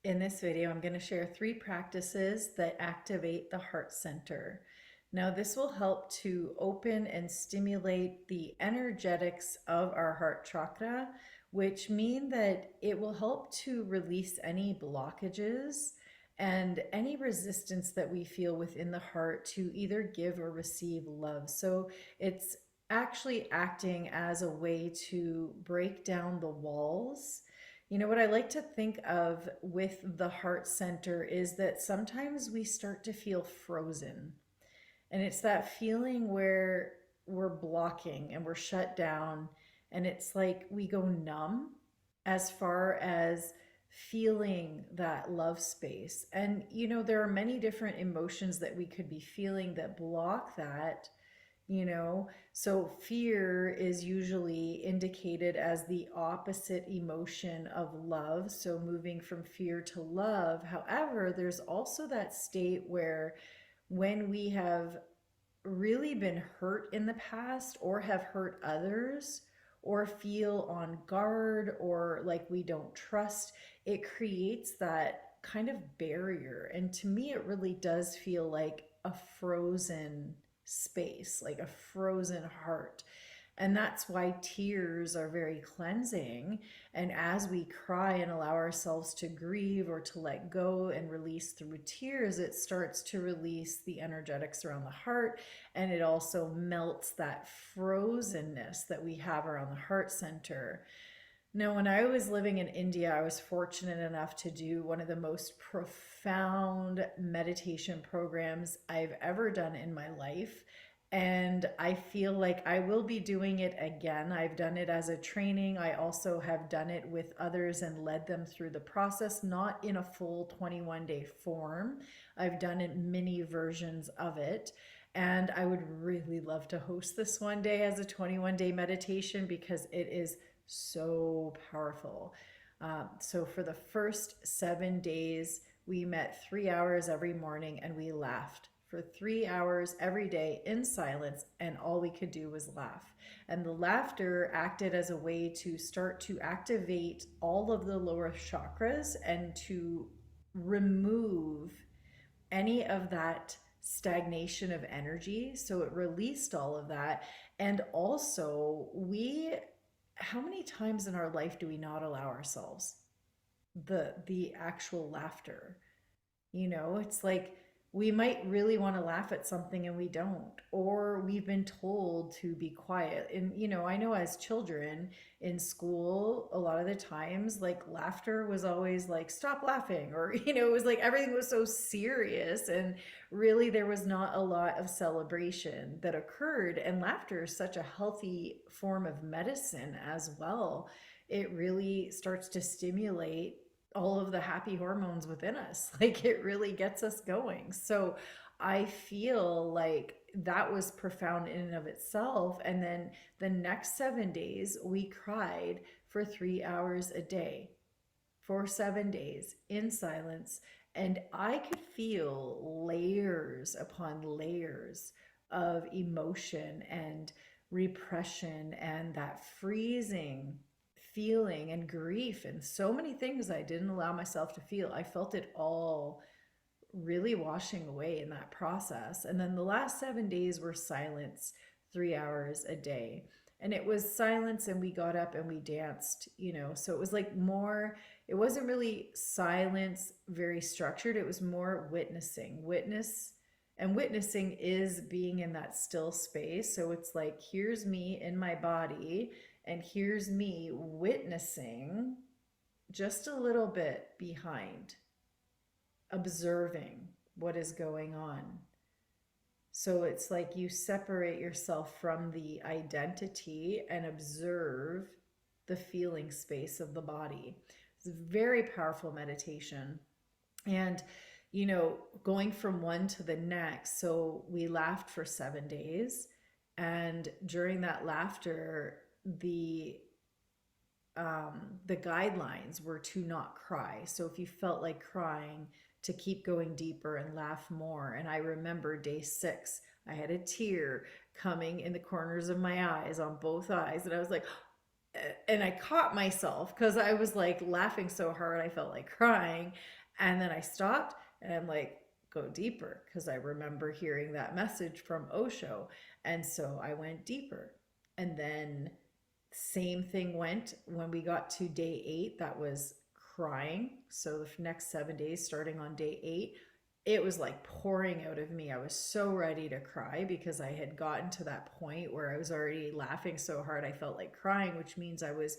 In this video, I'm going to share 3 practices that activate the heart center. Now, this will help to open and stimulate the energetics of our heart chakra, which mean that it will help to release any blockages and any resistance that we feel within the heart to either give or receive love. So it's actually acting as a way to break down the walls. You know, what I like to think of with the heart center is that sometimes we start to feel frozen. And it's that feeling where we're blocking and we're shut down. And it's like we go numb as far as feeling that love space. And, you know, there are many different emotions that we could be feeling that block that. So fear is usually indicated as the opposite emotion of love, so moving from fear to love. However, there's also that state where when we have really been hurt in the past or have hurt others or feel on guard or like we don't trust, it creates that kind of barrier. And to me, it really does feel like a frozen space, like a frozen heart. And that's why tears are very cleansing. And as we cry and allow ourselves to grieve or to let go and release through tears, it starts to release the energetics around the heart. And it also melts that frozenness that we have around the heart center. Now, when I was living in India, I was fortunate enough to do one of the most profound meditation programs I've ever done in my life. And I feel like I will be doing it again. I've done it as a training. I also have done it with others and led them through the process, not in a full 21-day form. I've done it mini versions of it. And I would really love to host this one day as a 21-day meditation because it is so powerful. So for the first 7 days, we met 3 hours every morning and we laughed for 3 hours every day in silence, and all we could do was laugh. And the laughter acted as a way to start to activate all of the lower chakras and to remove any of that stagnation of energy. So it released all of that. And also, how many times in our life do we not allow ourselves the actual laughter? It's like we might really want to laugh at something and we don't, or we've been told to be quiet. And I know as children in school, a lot of the times, like, laughter was always like, stop laughing, or it was like everything was so serious, and really there was not a lot of celebration that occurred. And laughter is such a healthy form of medicine as well. It really starts to stimulate all of the happy hormones within us. Like, it really gets us going. So I feel like that was profound in and of itself. And then the next 7 days, we cried for 3 hours a day for 7 days in silence. And I could feel layers upon layers of emotion and repression and that freezing feeling and grief and so many things I didn't allow myself to feel. I felt it all really washing away in that process. And then the last 7 days were silence, 3 hours a day. And it was silence, and we got up and we danced, so it was like more, it wasn't really silence, very structured. It was more witnessing. Witnessing is being in that still space. So it's like, here's me in my body, and here's me witnessing just a little bit behind, observing what is going on. So it's like you separate yourself from the identity and observe the feeling space of the body. It's a very powerful meditation. And, going from one to the next. So we laughed for 7 days. And during that laughter, the guidelines were to not cry. So if you felt like crying, to keep going deeper and laugh more. And I remember day 6, I had a tear coming in the corners of my eyes, on both eyes, and I was like, And I caught myself because I was like laughing so hard I felt like crying. And then I stopped and I'm like, go deeper, because I remember hearing that message from Osho. And so I went deeper. And then same thing went when we got to day 8, that was crying. So the next 7 days, starting on day 8, it was like pouring out of me. I was so ready to cry because I had gotten to that point where I was already laughing so hard I felt like crying, which means I was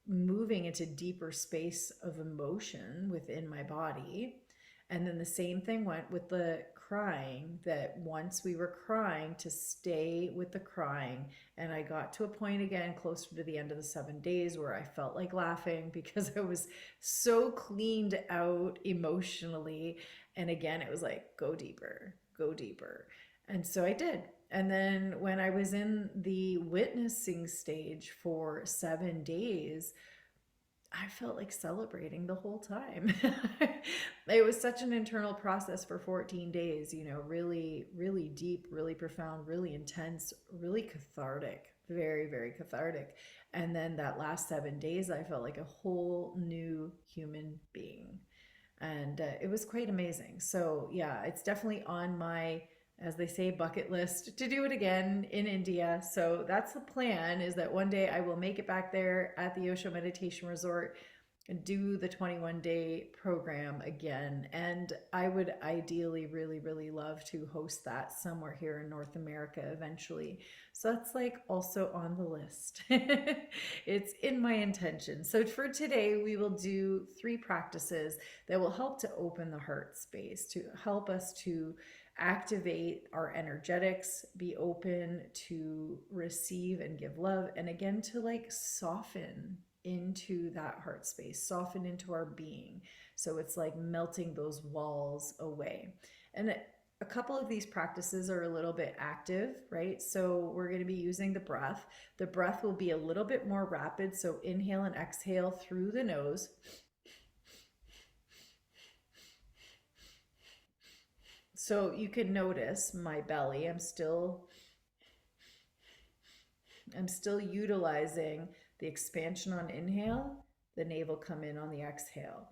moving into deeper space of emotion within my body. And then the same thing went with the crying, that once we were crying, to stay with the crying. And I got to a point again closer to the end of the 7 days where I felt like laughing because I was so cleaned out emotionally. And again, it was like, go deeper, go deeper. And so I did. And then when I was in the witnessing stage for 7 days, I felt like celebrating the whole time. It was such an internal process for 14 days, really, really deep, really profound, really intense, really cathartic, very, very cathartic. And then that last 7 days, I felt like a whole new human being. And it was quite amazing. So, yeah, it's definitely on my, as they say, bucket list to do it again in India. So that's the plan, is that one day I will make it back there at the Osho Meditation Resort and do the 21-day program again. And I would ideally really, really love to host that somewhere here in North America eventually. So that's like also on the list. It's in my intention. So for today, we will do 3 practices that will help to open the heart space, to help us to activate our energetics, be open to receive and give love, and again to like soften into that heart space, soften into our being. So it's like melting those walls away. And a couple of these practices are a little bit active, right? So we're going to be using the breath. The breath will be a little bit more rapid. So inhale and exhale through the nose. So you can notice my belly. I'm still utilizing the expansion on inhale, the navel come in on the exhale.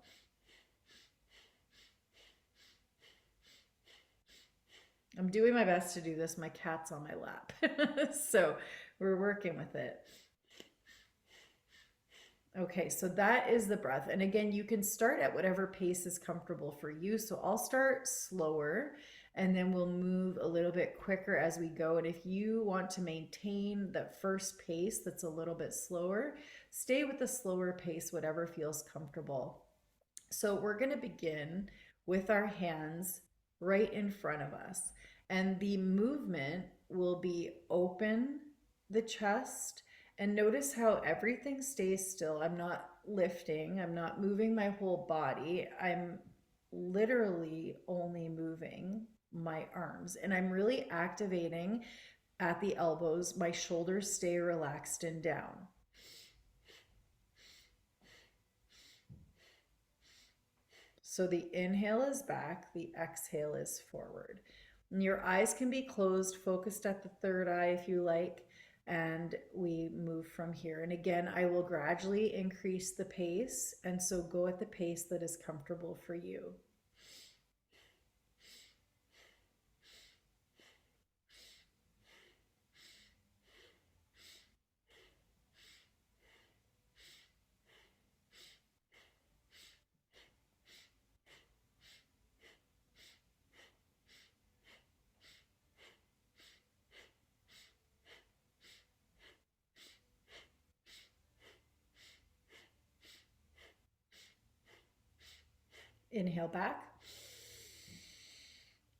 I'm doing my best to do this. My cat's on my lap. So we're working with it. Okay, so that is the breath. And again, you can start at whatever pace is comfortable for you. So I'll start slower and then we'll move a little bit quicker as we go. And if you want to maintain that first pace that's a little bit slower, stay with the slower pace, whatever feels comfortable. So we're going to begin with our hands right in front of us. And the movement will be open the chest, and notice how everything stays still. I'm not lifting, I'm not moving my whole body. I'm literally only moving my arms, and I'm really activating at the elbows. My shoulders stay relaxed and down. So the inhale is back, the exhale is forward. And your eyes can be closed, focused at the third eye if you like, and we move from here. And again, I will gradually increase the pace, and so go at the pace that is comfortable for you. Inhale back.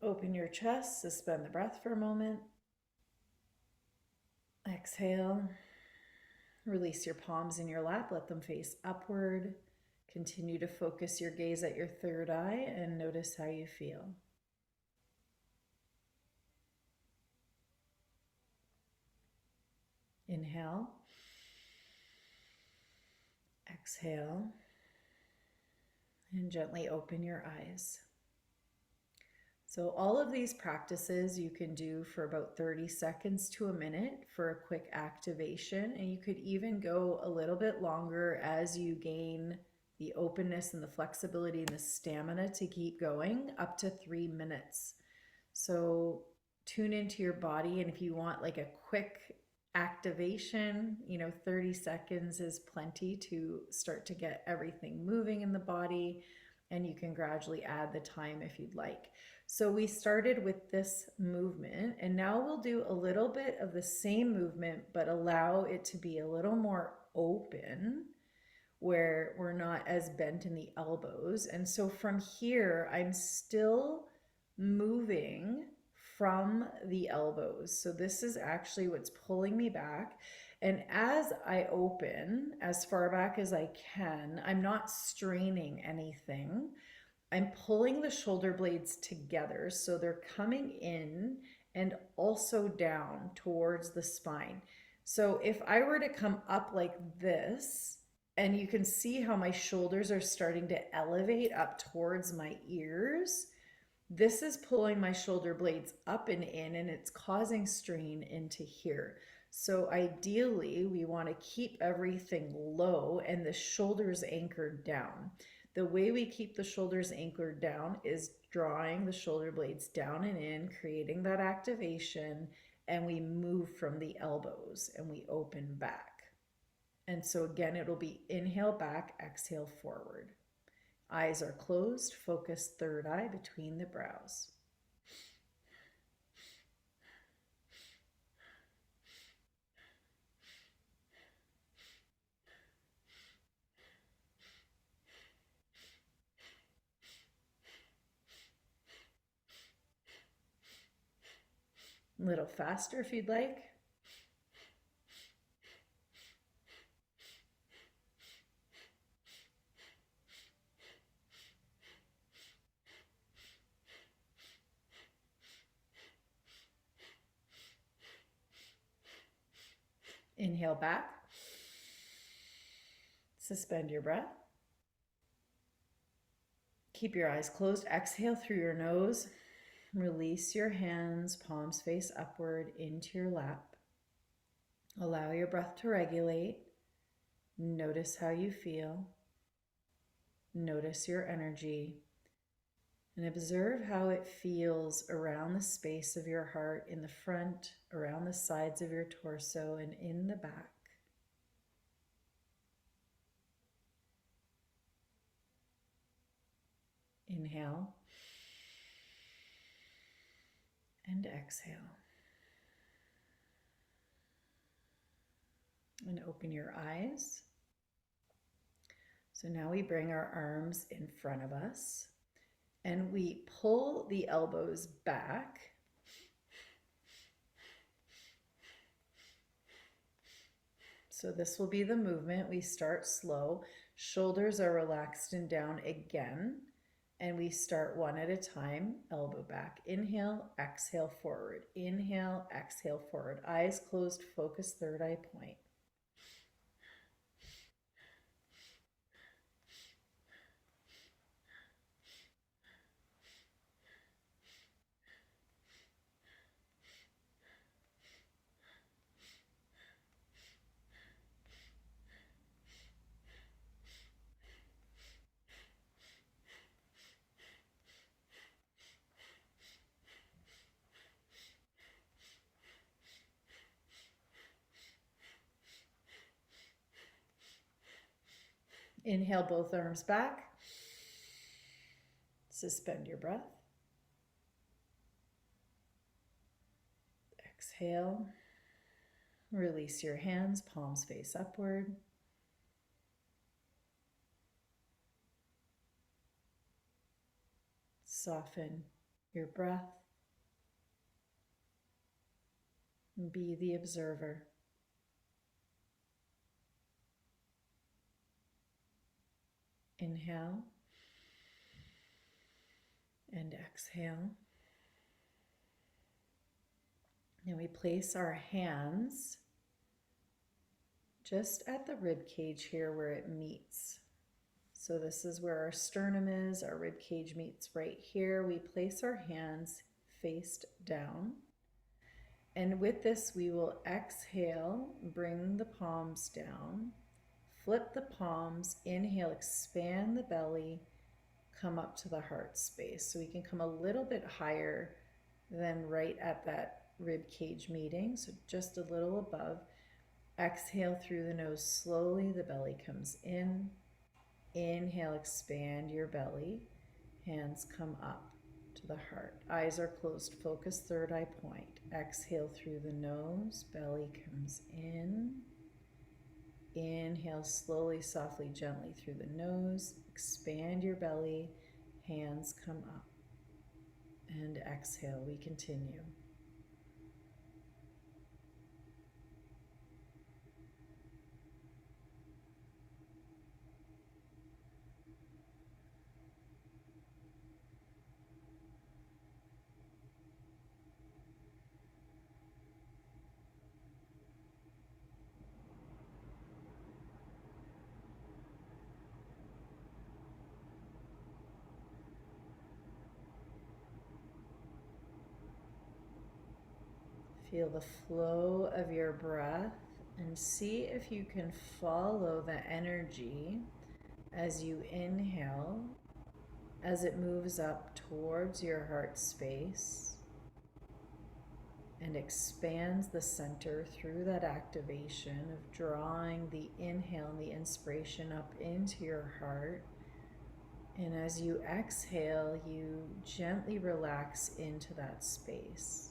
Open your chest, suspend the breath for a moment. Exhale. Release your palms in your lap, let them face upward. Continue to focus your gaze at your third eye and notice how you feel. Inhale. Exhale. And gently open your eyes. So all of these practices you can do for about 30 seconds to a minute for a quick activation. And you could even go a little bit longer as you gain the openness and the flexibility and the stamina to keep going, up to 3 minutes. So tune into your body. And if you want like a quick activation, 30 seconds is plenty to start to get everything moving in the body. And you can gradually add the time if you'd like. So we started with this movement, and now we'll do a little bit of the same movement, but allow it to be a little more open, where we're not as bent in the elbows. And so from here, I'm still moving from the elbows. So this is actually what's pulling me back. And as I open as far back as I can, I'm not straining anything. I'm pulling the shoulder blades together so they're coming in and also down towards the spine. So if I were to come up like this, and you can see how my shoulders are starting to elevate up towards my ears, this is pulling my shoulder blades up and in, and it's causing strain into here. So ideally, we want to keep everything low and the shoulders anchored down. The way we keep the shoulders anchored down is drawing the shoulder blades down and in, creating that activation, and we move from the elbows and we open back. And so again, it'll be inhale back, exhale forward. Eyes are closed, focus third eye between the brows. A little faster if you'd like. Inhale back. Suspend your breath. Keep your eyes closed. Exhale through your nose. Release your hands, palms face upward into your lap. Allow your breath to regulate. Notice how you feel. Notice your energy. And observe how it feels around the space of your heart, in the front, around the sides of your torso, and in the back. Inhale and exhale. And open your eyes. So now we bring our arms in front of us and we pull the elbows back. So this will be the movement. We start slow. Shoulders are relaxed and down again. And we start one at a time. Elbow back. Inhale, exhale forward. Inhale, exhale forward. Eyes closed, focus third eye point. Inhale, both arms back. Suspend your breath. Exhale. Release your hands, palms face upward. Soften your breath. Be the observer. Inhale and exhale. Now we place our hands just at the rib cage here where it meets. So this is where our sternum is, our rib cage meets right here. We place our hands face down. And with this, we will exhale, bring the palms down, flip the palms, inhale, expand the belly, come up to the heart space. So we can come a little bit higher than right at that rib cage meeting, so just a little above. Exhale through the nose slowly, the belly comes in. Inhale, expand your belly, hands come up to the heart. Eyes are closed, focus third eye point. Exhale through the nose, belly comes in. Inhale slowly, softly, gently through the nose. Expand your belly, hands come up. And exhale, we continue. Feel the flow of your breath and see if you can follow the energy as you inhale, as it moves up towards your heart space and expands the center through that activation of drawing the inhale and the inspiration up into your heart. And as you exhale, you gently relax into that space.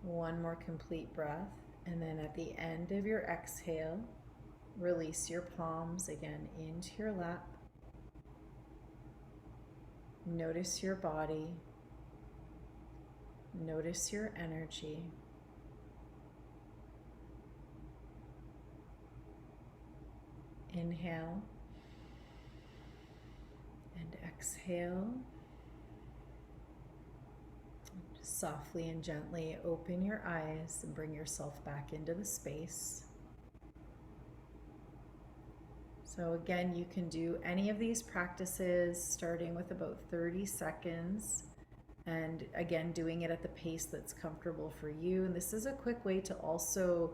One more complete breath, and then at the end of your exhale, release your palms again into your lap. Notice your body. Notice your energy. Inhale and exhale. Softly and gently open your eyes and bring yourself back into the space. So again, you can do any of these practices starting with about 30 seconds. And again, doing it at the pace that's comfortable for you. And this is a quick way to also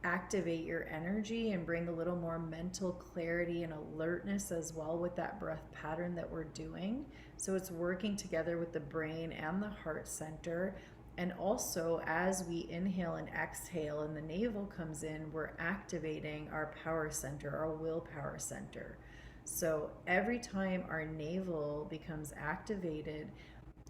activate your energy and bring a little more mental clarity and alertness as well with that breath pattern that we're doing. So it's working together with the brain and the heart center. And also, as we inhale and exhale and the navel comes in, we're activating our power center, our willpower center. So every time our navel becomes activated,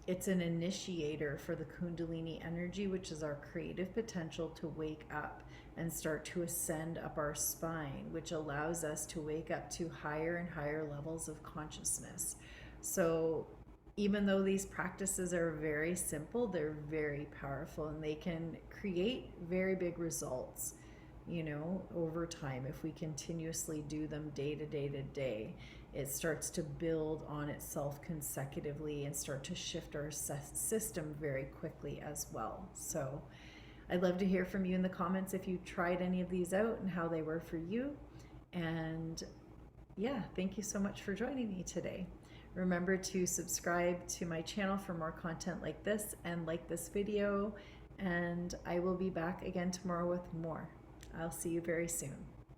it's an initiator for the kundalini energy, which is our creative potential to wake up and start to ascend up our spine, which allows us to wake up to higher and higher levels of consciousness. So even though these practices are very simple, they're very powerful, and they can create very big results, over time. If we continuously do them day to day to day, it starts to build on itself consecutively and start to shift our system very quickly as well. So I'd love to hear from you in the comments if you tried any of these out and how they were for you. And yeah, thank you so much for joining me today. Remember to subscribe to my channel for more content like this, and like this video, and I will be back again tomorrow with more. I'll see you very soon.